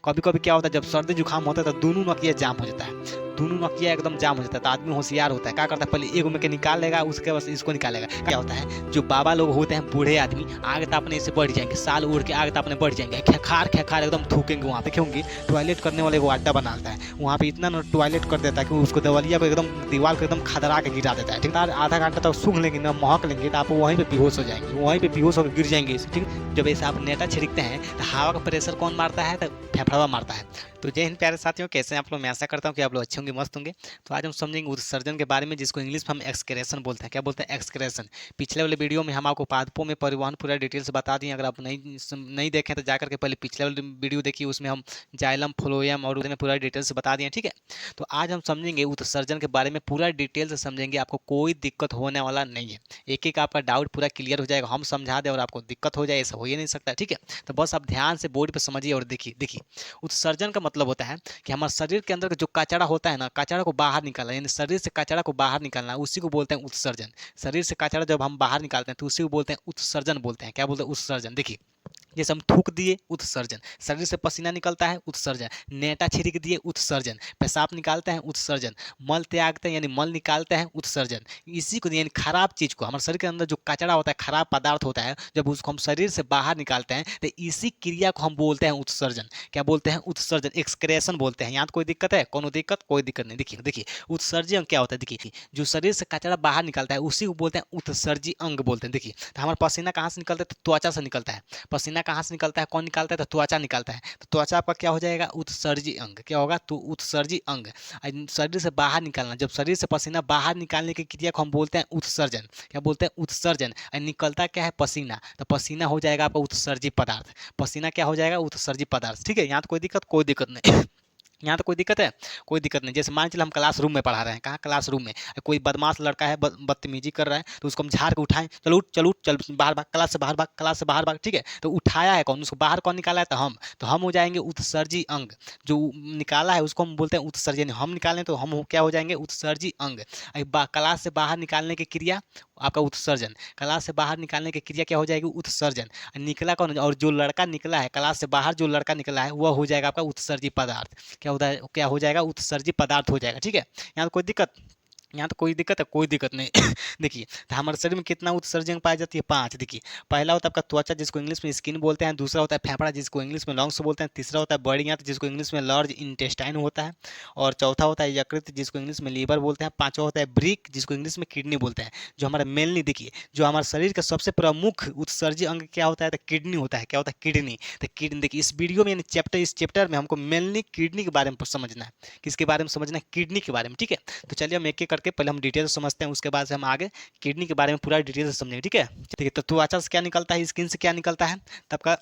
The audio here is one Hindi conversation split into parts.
कभी कभी क्या होता है, जब सर्दी जुकाम होता है तो दोनों नकिया जाम हो जाता है, दोनों नकिया एकदम जाम हो जाता है। तो आदमी होशियार होता है, क्या करता है, पहले एक में के निकाल लेगा, उसके बाद इसको निकालेगा। क्या होता है, जो बाबा लोग होते हैं, बूढ़े आदमी, आग तापने से बढ़ जाएंगे, साल उड़ के आग तापने बढ़ जाएंगे, खेखार खेखार एकदम थूकेंगे। वहाँ पे देखेंगे टॉयलेट करने वाले को अड्डा बनाता है, वहाँ पे इतना टॉयलेट कर देता है कि उसको दवलिया को एकदम दीवार को एकदम खदरा के गिरा देता है। ठीक है, आधा घंटा तक सूख लेंगे ना, महक लेंगे, तो आप वहीं पे बेहोश हो जाएंगे, वहीं पे बेहोश होकर गिर जाएंगे। ठीक, जब ऐसे आप नेटा छिड़कते हैं तो हवा का प्रेशर कौन मारता है, तो फेफड़वा मारता है। तो जय हिंद प्यारे साथियों, कैसे हैं आप लोग। मैं आशा करता हूँ कि आप लोग अच्छे होंगे, मस्त होंगे। तो आज हम समझेंगे उत्सर्जन के बारे में, जिसको इंग्लिश में हम एक्सक्रेशन बोलते हैं। क्या बोलते हैं, एक्सक्रेशन। पिछले वाले वीडियो में हम आपको पादपों में परिवहन पूरा डिटेल से बता दिए। अगर आप नहीं देखें तो जाकर के पहले पिछले वाले वीडियो देखिए, उसमें हम जाइलम फ्लोएम और उसमें पूरा डिटेल से बता दिए। ठीक है, तो आज हम समझेंगे उत्सर्जन के बारे में, पूरा डिटेल से समझेंगे, आपको कोई दिक्कत होने वाला नहीं है। एक एक आपका डाउट पूरा क्लियर हो जाएगा, हम समझा दें और आपको दिक्कत हो जाए, ऐसा हो ही नहीं सकता। ठीक है, तो बस आप ध्यान से बोर्ड पर समझिए और देखिए। उत्सर्जन का मतलब होता है कि हमारे शरीर के अंदर का जो कचरा होता है ना, कचरा को बाहर निकालना, यानी शरीर से कचरा को बाहर निकालना, उसी को बोलते हैं उत्सर्जन। शरीर से कचरा जब हम बाहर निकालते हैं तो उसी को बोलते हैं उत्सर्जन बोलते हैं। क्या बोलते हैं, उत्सर्जन। देखिए, जैसे हम थूक दिए, उत्सर्जन। शरीर से पसीना निकलता है, उत्सर्जन। नेटा छिड़क दिए, उत्सर्जन। पेशाब निकालते हैं, उत्सर्जन। मल त्यागते हैं यानी मल निकालते हैं, उत्सर्जन। इसी को यानी खराब चीज़ को, हमारे शरीर के अंदर जो कचरा होता है, खराब पदार्थ होता है, जब उसको हम शरीर से बाहर निकालते हैं तो इसी क्रिया को हम बोलते हैं उत्सर्जन। क्या बोलते हैं, उत्सर्जन, एक्सक्रेशन बोलते हैं। यहाँ तो कोई दिक्कत है, कोनो दिक्कत, कोई दिक्कत नहीं। देखिए देखिए, उत्सर्जन क्या होता है, देखिए जो शरीर से कचरा बाहर निकलता है उसी को बोलते हैं उत्सर्जी अंग बोलते हैं। देखिए, तो हमारा पसीना कहाँ से निकलता है, तो त्वचा से निकलता है। पसीना कहाँ से निकलता है, कौन निकालता है, तो त्वचा निकालता है। तो त्वचा आपका क्या हो जाएगा, उत्सर्जी अंग। क्या होगा, तो उत्सर्जी अंग। शरीर से बाहर निकालना, जब शरीर से पसीना बाहर निकालने की क्रिया को हम बोलते हैं उत्सर्जन। क्या बोलते हैं, उत्सर्जन। निकलता क्या है, पसीना, तो पसीना हो जाएगा आपका उत्सर्जी पदार्थ। पसीना क्या हो जाएगा, उत्सर्जी पदार्थ। ठीक है, यहाँ तो कोई दिक्कत, कोई दिक्कत नहीं। यहाँ तो कोई दिक्कत है, कोई दिक्कत नहीं। जैसे मान चलिए हम क्लासरूम में पढ़ा रहे हैं, कहाँ, क्लासरूम में। कोई बदमाश लड़का है, बदतमीजी कर रहा है, तो उसको हम झाड़ के उठाएं, चलो उठ, चल उठ, चल बाहर भाग, क्लास से बाहर भाग, क्लास से बाहर भाग। ठीक है, तो उठाया है कौन, उसको बाहर कौन निकाला है, तो हम हो जाएंगे उत्सर्जी अंग। जो निकाला है उसको हम बोलते हैं उत्सर्जी, यानी हम निकालें तो हम क्या हो जाएंगे, उत्सर्जी अंग। क्लास से बाहर निकालने की क्रिया आपका उत्सर्जन। क्लास से बाहर निकालने की क्रिया क्या हो जाएगी, उत्सर्जन। निकला कौन, और जो लड़का निकला है क्लास से बाहर, जो लड़का निकला है वह हो जाएगा आपका उत्सर्जी पदार्थ। क्या होता है, क्या हो जाएगा, उत्सर्जी पदार्थ हो जाएगा। ठीक है, यहाँ तो कोई दिक्कत, यहाँ तो कोई दिक्कत है, कोई दिक्कत नहीं। देखिए, तो हमारे शरीर में कितना उत्सर्जन पाई जाती है, 5। देखिए, पहला होता है आपका त्वचा, जिसको इंग्लिश में स्किन बोलते हैं। दूसरा होता है फेफड़ा, जिसको इंग्लिश में लंग्स बोलते हैं। तीसरा होता है बड़ी आंत, जिसको इंग्लिश में लार्ज इंटेस्टाइन होता है। और चौथा होता है यकृत, जिसको इंग्लिश में लीवर बोलते हैं। पांचवा होता है ब्रिक, जिसको इंग्लिश में किडनी बोलते हैं। जो हमारा मेनली, देखिए, जो हमारे शरीर का सबसे प्रमुख उत्सर्जी अंग क्या होता है, तो किडनी होता है। क्या होता है, किडनी। तो किडनी, देखिए इस वीडियो में यानी इस चैप्टर में हमको मेनली किडनी के बारे में समझना है। किसके बारे में समझना है, किडनी के बारे में। ठीक है, तो चलिए हम एक एक करके पहले हम डिटेल समझते हैं, उसके बाद से हम आगे किडनी के बारे में पूरा डिटेल से समझेंगे। ठीक है, ठीक है। तो त्वचा से क्या निकलता है, स्किन से क्या निकलता है, तब का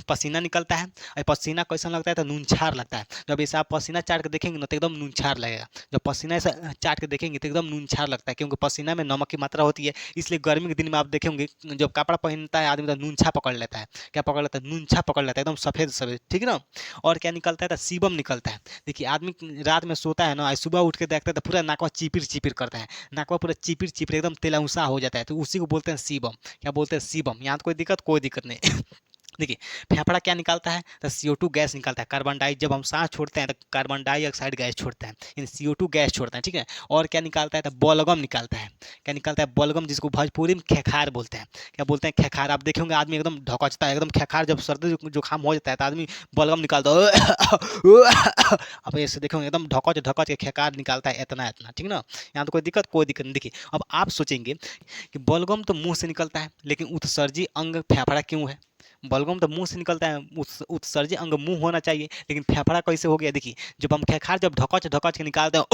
पसीना निकलता है। और पसीना कैसा लगता है, तो नूनछार लगता है। जब ऐसे आप पसीना चाट के देखेंगे ना तो एकदम नूनछार लगेगा। जब पसीना ऐसा चाट के देखेंगे तो एकदम नूनछार लगता है, क्योंकि पसीना में नमक की मात्रा होती है। इसलिए गर्मी के दिन में आप देखेंगे जब कपड़ा पहनता है आदमी तो नूनछा पकड़ लेता है। क्या पकड़ लेता है, नूनछा पकड़ लेता है, एकदम सफेद सफेद। ठीक है ना। और क्या निकलता है, तो सीबम निकलता है। देखिए, आदमी रात में सोता है ना, सुबह उठ के देखता है तो पूरा नाकवा चिपिर चिपिर करता है, नाकवा पूरा चिपिर चिपिर एकदम तेलौसा हो जाता है, तो उसी को बोलते हैं सीबम। क्या बोलते हैं, सीबम। यहाँ तो कोई दिक्कत, कोई दिक्कत नहीं। देखिए, फेफड़ा क्या निकालता है, तो CO2 गैस निकालता है। कार्बन डाई, जब हम सांस छोड़ते हैं तो कार्बन डाइऑक्साइड गैस छोड़ते हैं, यानी CO2 गैस छोड़ते हैं। ठीक है, और क्या निकालता है, तो बलगम निकालता है। क्या निकालता है, बलगम, जिसको भोजपुरी में खेखार बोलते हैं। क्या बोलते हैं, खेखार। आप देखेंगे आदमी एकदम ढकचता है, एकदम खेखार। जब सर्दी जुकाम हो जाता है तो आदमी बलगम निकालता है। अब ऐसे देखोगे एकदम ढकच ढकच के खेखार निकालता है, इतना इतना। ठीक ना, यहाँ तो कोई दिक्कत, कोई दिक्कत नहीं। देखिए, अब आप सोचेंगे कि बलगम तो मुंह से निकलता है, लेकिन उत्सर्जी अंग फेफड़ा क्यों है। बलगम तो मुंह से निकलता है, उत्सर्जी अंग मुंह होना चाहिए, लेकिन फेफड़ा कैसे हो गया। देखिए, जब हम खेखार जब ढकच ढकच के निकालते हैं,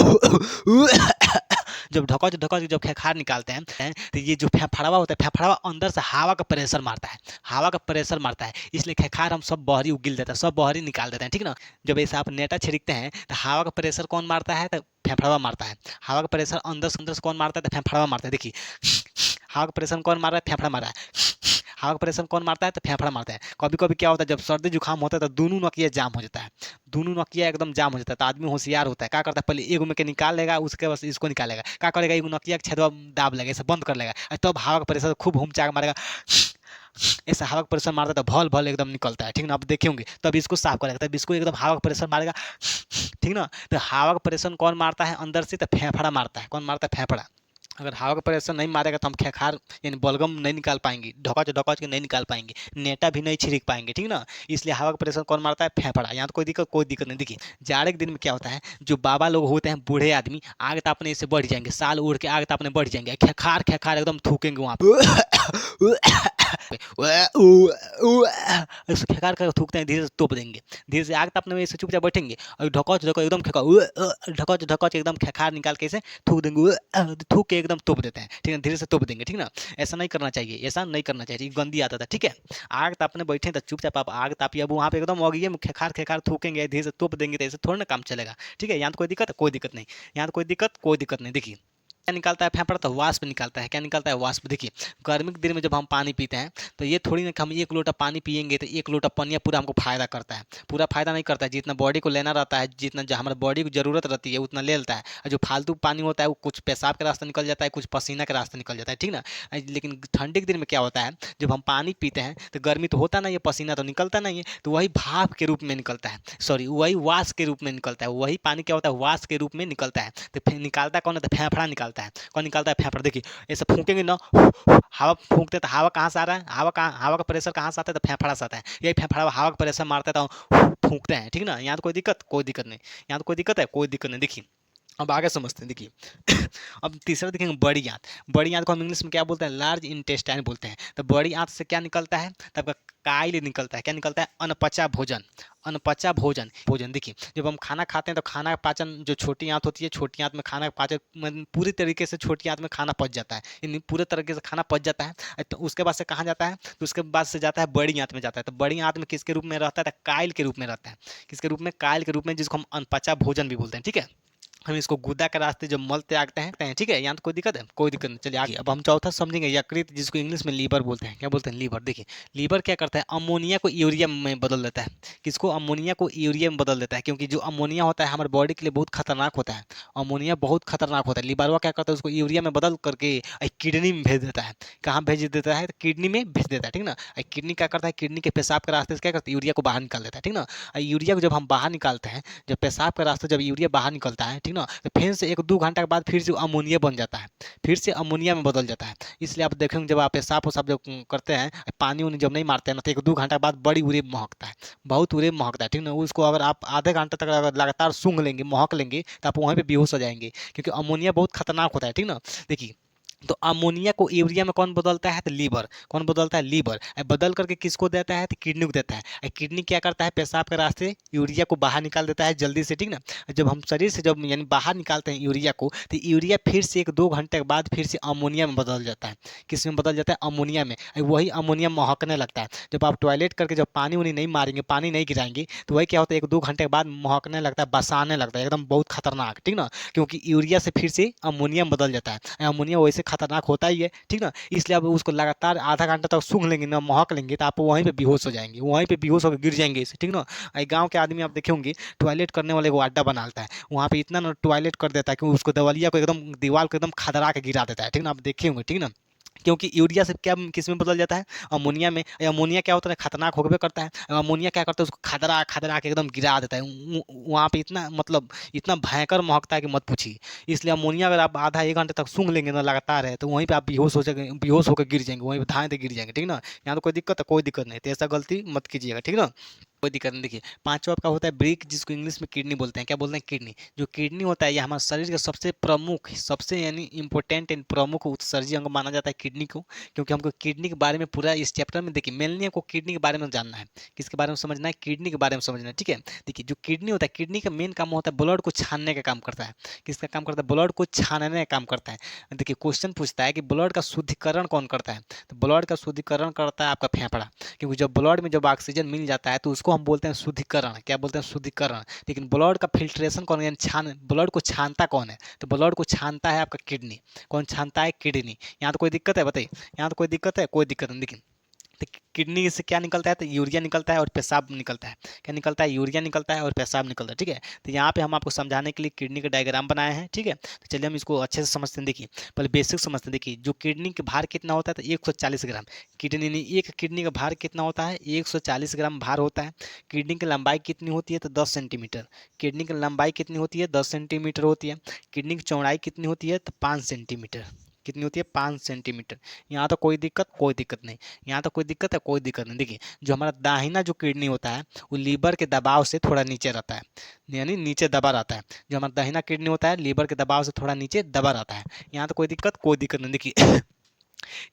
जब ढकच ढकच जब खेखार निकालते हैं तो ये जो फेफड़वा होता है, फेफड़वा अंदर से हवा का प्रेशर मारता है, हवा का प्रेशर मारता है, इसलिए खेखार हम सब बहरी उगिल देता है, सब बहरी निकाल देते हैं। ठीक ना, जब ऐसे आप नेटा छिड़कते हैं तो हवा का प्रेशर कौन मारता है, तो फेफड़वा मारता है। हवा का प्रेशर अंदर से कौन मारता है, तो फेफड़वा मारता है। देखिए, हवा का प्रेशर कौन मार रहा है, फेफड़ा मार रहा है। हवा का प्रेशर कौन मारता है, तो फेफड़ा मारता है। कभी कभी क्या होता है, जब सर्दी जुकाम होता है तो दोनों नकिया जाम हो जाता है, दोनों नकिया एकदम जाम हो जाता है। तो आदमी होशियार होता है, क्या करता है, पहले एक में के निकाल लेगा, उसके बाद इसको निकालेगा। क्या करेगा, एक नकिया के छेदवा दाब लेगा, इसे बंद कर लेगा, तब हवा का प्रेशर खूब हुमचा के मारेगा। ऐसा हवा का प्रेशर मारता है तो भल भल एकदम निकलता है, ठीक ना। आप देखे होंगे तब इसको साफ करेगा, तब इसको एकदम हवा का प्रेशर मारेगा, ठीक ना। तो हवा का प्रेशर कौन मारता है अंदर से, तो फेफड़ा मारता है। कौन मारता है? फेफड़ा। अगर हवा का प्रेशर नहीं मारेगा तो हम खेखार यानी बलगम नहीं निकाल पाएंगे, ढकच ढकच के नहीं निकाल पाएंगे, नेटा भी नहीं छिड़क पाएंगे, ठीक ना। इसलिए हवा का प्रेशर कौन मारता है? फेफड़ा। यहाँ तो कोई दिक्कत नहीं। देखिए जाड़े के दिन में क्या होता है, जो बाबा लोग होते हैं बूढ़े आदमी, आग तापने से बढ़ जाएंगे, साल ओढ़ के आग तापने बढ़ जाएंगे, खेखार खेखार एकदम थूकेंगे वहाँ पे ऐसे खेकार कर थूकते हैं, धीरे से तोप देंगे, धीरे से आग तापने में ऐसे चुपचाप बैठेंगे और ढकच ढकच एकदम ढकच ढकच एकदम खेखार निकाल के ऐसे थूक देंगे, थूक के एकदम तोप देते हैं, ठीक है, धीरे से तोप देंगे, ठीक ना। ऐसा नहीं करना चाहिए, ऐसा नहीं करना चाहिए, गंदी आदत है, ठीक है। आग तापने बैठे तो चुपचाप आप आग तापिए, अब वहाँ पे एकदम अगिए में खेखार खेखार थूकेंगे, धीरे से तोप देंगे, तो ऐसे थोड़ा ना काम चलेगा, ठीक है। यहाँ तो कोई दिक्कत है? कोई दिक्कत नहीं। यहाँ तो कोई दिक्कत नहीं। देखिए क्या निकालता है फेफड़ा? तो वाष्प निकालता है। क्या निकालता है? वाष्प। देखिए गर्मी के दिन में जब हम पानी पीते हैं तो ये थोड़ी ना कि हम 1 लोटा पानी पियेंगे तो 1 लोटा पानी पूरा हमको फायदा करता है, पूरा फायदा नहीं करता है। जितना बॉडी को लेना रहता है, जितना हमारे बॉडी को जरूरत रहती है उतना ले लेता है, और जो फालतू पानी होता है वो कुछ पेशाब के रास्ते निकल जाता है, कुछ पसीना के रास्ते निकल जाता है, ठीक ना। लेकिन ठंडी के दिन में क्या होता है, जब हम पानी पीते हैं तो गर्मी तो होता नहीं है, पसीना तो निकलता नहीं है, तो वही भाप के रूप में निकलता है, सॉरी वही वाष्प के रूप में निकलता है, वही पानी क्या होता है? वाष्प के रूप में निकलता है। तो फिर निकालता कौन है? तो फेफड़ा निकालता है। कौन निकालता है? फेफड़ा। देखिए ऐसे फूकेंगे ना, हवा फूकते तो हवा कहाँ से आ रहा है? हवा का प्रेशर कहाँ से आता है? तो फेफड़ा से आता है। यही फेफड़ा हवा का प्रेशर मारता है तो फूकते हैं, ठीक ना। यहाँ तो कोई दिक्कत नहीं। यहाँ तो कोई दिक्कत है? कोई दिक्कत नहीं। देखिए अब आगे समझते हैं। देखिए अब तीसरा देखेंगे बड़ी आंत। बड़ी आंत को हम इंग्लिश में क्या बोलते हैं? लार्ज इंटेस्टाइन बोलते हैं। तो बड़ी आंत से क्या निकलता है? तो आपका काइल निकलता है। क्या निकलता है? अनपचा भोजन। अनपचा भोजन। देखिए जब हम खाना खाते हैं तो खाना पाचन, जो छोटी आंत होती है, छोटी आंत में खाना पाचन पूरी तरीके से छोटी आंत में खाना पच जाता है, यानी पूरे तरीके से खाना पच जाता है। तो उसके बाद से कहाँ जाता है? तो उसके बाद से जाता है बड़ी आंत में जाता है। तो बड़ी आंत में किसके रूप में रहता है? तो काइल के रूप में रहता है। किसके रूप में? काइल के रूप में, जिसको हम अनपचा भोजन भी बोलते हैं, ठीक है। हम इसको गुदा के रास्ते जब मल त्यागते हैं, ठीक है। यहाँ तो कोई दिक्कत है? कोई दिक्कत नहीं। चलिए आगे अब हम चौथा समझेंगे यकृत, जिसको इंग्लिश में लीवर बोलते हैं। क्या बोलते हैं? लीवर। देखिए लीवर क्या करता है? अमोनिया को यूरिया में बदल देता है। किसको? अमोनिया को यूरिया में बदल देता है, क्योंकि जो अमोनिया होता है हमारे बॉडी के लिए बहुत खतरनाक होता है। अमोनिया बहुत खतरनाक होता है। लीवरवा क्या करता है? उसको यूरिया में बदल करके किडनी में भेज देता है। कहाँ भेज देता है? तो किडनी में भेज देता है, ठीक ना। किडनी क्या करता है? किडनी के पेशाब के रास्ते से क्या करता है? यूरिया को बाहर निकाल देता है, ठीक ना। यूरिया को जब हम बाहर निकालते हैं, जब पेशाब के रास्ते जब यूरिया बाहर निकलता है, ठीक ना, तो फिर से 1-2 घंटा के बाद फिर से अमोनिया बन जाता है, फिर से अमोनिया में बदल जाता है। इसलिए आप देखेंगे जब आप पेशाब वसाब जब करते हैं, पानी उनी जब नहीं मारते हैं ना, तो 1-2 घंटा बाद बड़ी उरे महकता है, बहुत उरे महकता है, ठीक ना। उसको अगर आप आधे घंटे तक अगर लगातार सूंघ लेंगे, महक लेंगे, तो आप वहीं पे बेहोश हो जाएंगे, क्योंकि अमोनिया बहुत खतरनाक होता है, ठीक ना। देखिए तो अमोनिया को यूरिया में कौन बदलता है? तो लीवर। कौन बदलता है? लीवर। बदल करके किसको देता है? तो किडनी को देता है। किडनी क्या करता है? पेशाब के रास्ते यूरिया को बाहर निकाल देता है जल्दी से, ठीक ना। जब हम शरीर से जब यानी बाहर निकालते हैं यूरिया को, तो यूरिया फिर से 1-2 घंटे के बाद फिर से अमोनिया में बदल जाता है। किस में बदल जाता है? अमोनिया में। वही अमोनिया महकने लगता है। जब आप टॉयलेट करके जब पानी उनी नहीं मारेंगे, पानी नहीं गिराएंगे, तो वही क्या होता है? 1-2 घंटे के बाद महकने लगता है, बसाने लगता है, एकदम बहुत खतरनाक, ठीक ना। क्योंकि यूरिया से फिर से अमोनिया में बदल जाता है। अमोनिया वैसे खतरनाक होता ही है, ठीक ना। इसलिए आप उसको लगातार आधा घंटा तक सूंघ लेंगे ना, महक लेंगे, तो आप वहीं पे बेहोश हो जाएंगे, वहीं पे बेहोश होकर गिर जाएंगे इसे, ठीक ना। गांव के आदमी आप देखे होंगे टॉयलेट करने वाले को अड्डा बनाता है, वहाँ पे इतना ना टॉयलेट कर देता है कि उसको दवलिया को एकदम दीवार को एकदम खदरा के गिरा देता है, ठीक ना। आप देखे होंगे, ठीक ना। क्योंकि यूरिया से क्या किस में बदल जाता है? अमोनिया में। अमोनिया क्या होता है? खतरनाक होकर करता है। अमोनिया क्या करता है? उसको खदरा खदरा के एकदम गिरा देता है, वहाँ पे इतना मतलब इतना भयंकर महकता है कि मत पूछिए। इसलिए अमोनिया अगर आप आधा 1 घंटे तक सूंघ लेंगे ना लगातार है, तो वहीं पे आप बेहोश हो जाएंगे, बेहोश होकर गिर जाएंगे, वहीं पे धाएँ गिर जाएंगे, ठीक ना। यहाँ तो कोई दिक्कत है? कोई दिक्कत नहीं। तो ऐसा गलती मत कीजिएगा, ठीक ना। कोई दिक्कत नहीं। देखिए पांचवा आपका होता है ब्रेक, जिसको इंग्लिश में किडनी बोलते हैं। क्या बोलते हैं? किडनी। जो किडनी होता है ये हमारे शरीर का सबसे प्रमुख, सबसे यानी इंपॉर्टेंट एंड प्रमुख उत्सर्जी अंग माना जाता है किडनी को, क्योंकि हमको किडनी के बारे में पूरा इस चैप्टर में देखिए मेनली हमको किडनी के बारे में जानना है। किसके बारे में समझना है? किडनी के बारे में समझना है, ठीक है। देखिए जो किडनी होता है, किडनी का मेन काम होता है ब्लड को छानने का काम करता है। किसका काम करता है? ब्लड को छानने का काम करता है। देखिए क्वेश्चन पूछता है कि ब्लड का शुद्धिकरण कौन करता है? तो ब्लड का शुद्धिकरण करता है आपका फेफड़ा, क्योंकि जब ब्लड में जब ऑक्सीजन मिल जाता है तो उसको हम बोलते हैं शुद्धिकरण। क्या बोलते हैं? शुद्धिकरण। लेकिन ब्लड का फिल्ट्रेशन कौन, यानी ब्लड को छानता कौन है? तो ब्लड को छानता है आपका किडनी। कौन छानता है? किडनी। यहाँ तो कोई दिक्कत है? बताइए। यहाँ तो कोई दिक्कत है? कोई दिक्कत नहीं। देखिए तो किडनी से क्या निकलता है, तो यूरिया निकलता है और पेशाब निकलता है। क्या निकलता है, यूरिया निकलता है और पेशाब निकलता है। ठीक है, तो यहाँ पे हम आपको समझाने के लिए किडनी का डायग्राम बनाए हैं। ठीक है, तो चलिए हम इसको अच्छे से समझते हैं। देखिए पहले बेसिक समझते हैं। देखिए जो किडनी का भार कितना होता है, तो 140 ग्राम। किडनी नहीं, एक किडनी का भार कितना होता है, 140 ग्राम भार होता है। किडनी की लंबाई कितनी होती है, तो 10 सेंटीमीटर। किडनी की लंबाई कितनी होती है, 10 सेंटीमीटर होती है। किडनी की चौड़ाई कितनी होती है, तो 5 सेंटीमीटर। कितनी होती है, 5 सेंटीमीटर। यहाँ तो कोई दिक्कत, कोई दिक्कत नहीं। यहाँ तो कोई दिक्कत है, कोई दिक्कत नहीं। देखिए जो हमारा दाहिना जो किडनी होता है वो लीवर के दबाव से थोड़ा नीचे रहता है, यानी नीचे दबा रहता है। जो हमारा दाहिना किडनी होता है लीवर के दबाव से थोड़ा नीचे दबा रहता है। यहाँ तो कोई दिक्कत, कोई दिक्कत नहीं। देखिए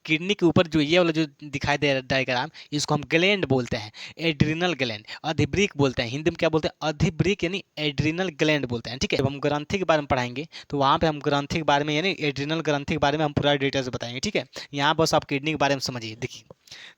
किडनी के ऊपर जो ये वाला जो दिखाई दे रहा है डायग्राम, इसको हम ग्लैंड बोलते हैं, एड्रिनल ग्लैंड। अधिवृक्क बोलते हैं, हिंदी में क्या बोलते हैं, अधिवृक्क यानी एड्रिनल ग्लैंड बोलते हैं। ठीक है, जब हम ग्रंथि के बारे में पढ़ाएंगे तो वहाँ पे हम ग्रंथि के बारे में यानी एड्रिनल ग्रंथि के बारे में हम पूरा डिटेल्स बताएंगे। ठीक है, यहाँ बस आप किडनी के बारे में समझिए। देखिए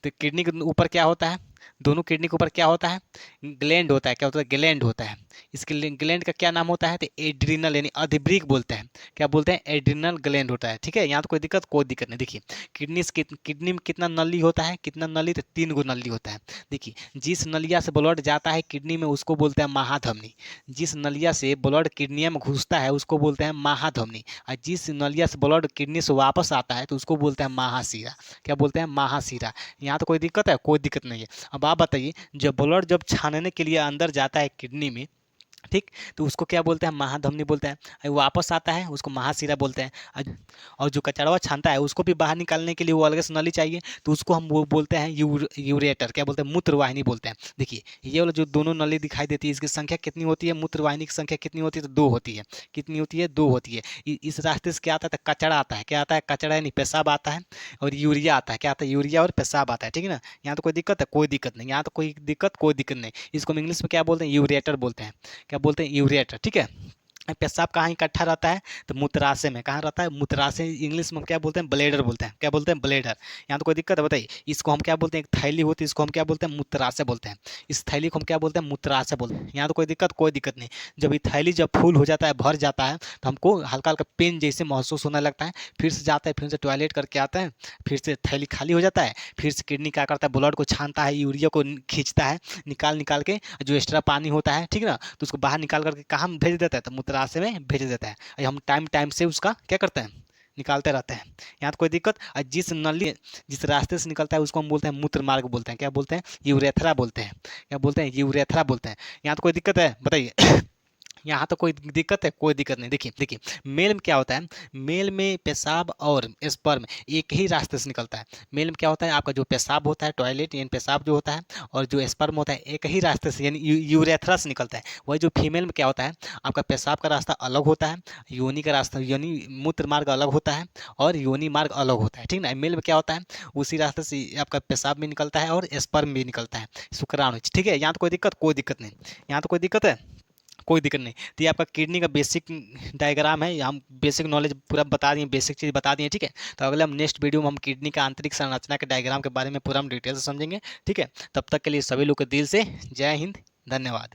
तो किडनी के ऊपर क्या होता है, दोनों किडनी के ऊपर क्या होता है, ग्लैंड होता है। क्या होता है, ग्लैंड होता है। इसके ग्लैंड का क्या नाम होता है, तो एड्रिनल यानी अधिवृक्क बोलते हैं। क्या बोलते हैं, एड्रिनल ग्लैंड होता है। ठीक है, यहाँ तो कोई दिक्कत, कोई दिक्कत नहीं। देखिए किडनी में कितना नली होता है, कितना नली, तो 3 गो नली होता है। देखिए जिस नलिया से ब्लड जाता है किडनी में उसको बोलते हैं महाधमनी। जिस नलिया से ब्लड किडनी में घुसता है उसको बोलते हैं महाधमनी। और जिस नलिया से ब्लड किडनी से वापस आता है तो उसको बोलते हैं महाशिरा। क्या बोलते हैं, महाशिरा। यहाँ तो कोई दिक्कत है, कोई दिक्कत नहीं है। अब आप बताइए, जब ब्लड जब छानने के लिए अंदर जाता है किडनी में, ठीक, तो उसको क्या बोलते हैं, महाधमनी बोलते हैं। और वापस आता है उसको महाशिरा बोलते हैं। और जो कचड़वा छानता है उसको भी बाहर निकालने के लिए वो अलग से नली चाहिए, तो उसको हम वो बोलते हैं यूरेटर। क्या बोलते हैं, मूत्रवाहिनी बोलते हैं। देखिए ये वाला जो दोनों नली दिखाई देती है इसकी संख्या कितनी होती है, मूत्रवाहिनी की संख्या कितनी होती है, तो 2 होती है। कितनी होती है, 2 होती है। इस रास्ते से क्या आता है, तो कचड़ा आता है। क्या आता है, कचड़ा यानी पेशाब आता है। और यूरिया आता है। क्या आता है, यूरिया और पेशाब आता है। ठीक है ना, यहाँ तो कोई दिक्कत है, कोई दिक्कत नहीं। यहाँ तो कोई दिक्कत, कोई दिक्कत नहीं। इसको हम इंग्लिश में क्या बोलते हैं, यूरेटर बोलते हैं। क्या बोलते हैं, यूरेटर। ठीक है, पेशाब कहाँ इकट्ठा रहता है, तो मूत्राशय में। कहाँ रहता है, मूत्राशय। इंग्लिश में हम क्या बोलते हैं, ब्लेडर बोलते हैं। क्या बोलते हैं, ब्लेडर। यहाँ तो कोई दिक्कत है, बताइए। इसको हम क्या बोलते हैं, एक थैली होती है, इसको हम क्या बोलते हैं, मूत्राशय बोलते हैं। इस थैली को हम क्या बोलते हैं, मूत्राशय बोलते हैं। यहाँ तो कोई दिक्कत, कोई दिक्कत नहीं। जब ये थैली जब फुल हो जाता है, भर जाता है, तो हमको हल्का हल्का पेन जैसे महसूस होने लगता है। फिर से जाता है, फिर से टॉयलेट करके आता है, फिर से थैली खाली हो जाता है। फिर से किडनी क्या करता है, ब्लड को छानता है, यूरिया को खींचता है, निकाल निकाल के जो एक्स्ट्रा पानी होता है, ठीक है ना, तो उसको बाहर निकाल करके कहाँ भेज देता है, तो मूत्राशय में भेज देता है। और हम टाइम टाइम से उसका क्या करते हैं, निकालते रहते हैं। यहाँ तो कोई दिक्कत। और जिस नली जिस रास्ते से निकलता है उसको हम बोलते हैं मूत्र मार्ग बोलते हैं। क्या बोलते हैं, यूरेथ्रा बोलते हैं। क्या बोलते हैं, यूरेथ्रा बोलते हैं। यहाँ तो कोई दिक्कत है, बताइए। यहाँ तो कोई दिक्कत है, कोई दिक्कत नहीं। देखिए देखिए मेल में क्या होता है, मेल में पेशाब और स्पर्म एक ही रास्ते से निकलता है। मेल में क्या होता है, आपका जो पेशाब होता है, टॉयलेट यानी पेशाब जो होता है, और जो स्पर्म होता है एक ही रास्ते से यानी यूरेथ्रा से निकलता है। वही जो फीमेल में क्या होता है, आपका पेशाब का रास्ता अलग होता है, योनि का रास्ता योनि मूत्र मार्ग अलग होता है, और योनि मार्ग अलग होता है। ठीक ना, मेल में क्या होता है, उसी रास्ते से आपका पेशाब भी निकलता है और स्पर्म भी निकलता है, शुक्राणु। ठीक है, यहाँ तो कोई दिक्कत, कोई दिक्कत नहीं। यहाँ तो कोई दिक्कत है, कोई दिक्कत नहीं। तो ये आपका किडनी का बेसिक डायग्राम है। हम बेसिक नॉलेज पूरा बता दिए, बेसिक चीज़ बता दिए। ठीक है, तो अगले हम नेक्स्ट वीडियो में हम किडनी का आंतरिक संरचना के डायग्राम के बारे में पूरा हम डिटेल से समझेंगे। ठीक है, तब तक के लिए सभी लोग को दिल से जय हिंद, धन्यवाद।